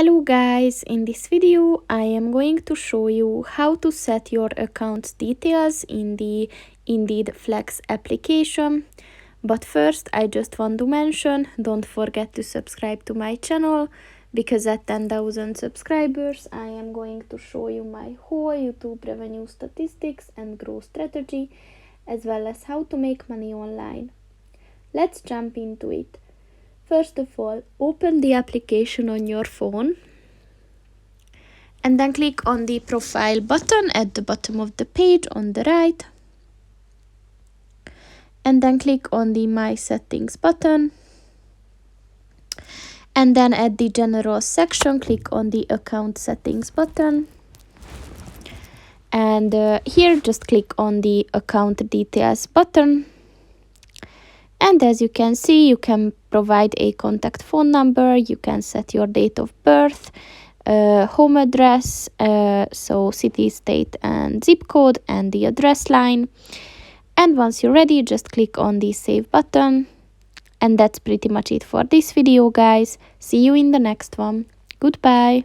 Hello guys, in this video I am going to show you how to set your account details in the Indeed Flex application. But first I just want to mention, don't forget to subscribe to my channel, because at 10,000 subscribers I am going to show you my whole YouTube revenue statistics and growth strategy, as well as how to make money online. Let's jump into it. First of all, open the application on your phone and then click on the profile button at the bottom of the page on the right, and then click on the My Settings button, and then at the General section click on the Account Settings button, and here just click on the Account Details button. And as you can see, you can provide a contact phone number, you can set your date of birth, home address, so city, state and zip code, and the address line. And once you're ready, just click on the save button. And that's pretty much it for this video, guys. See you in the next one. Goodbye.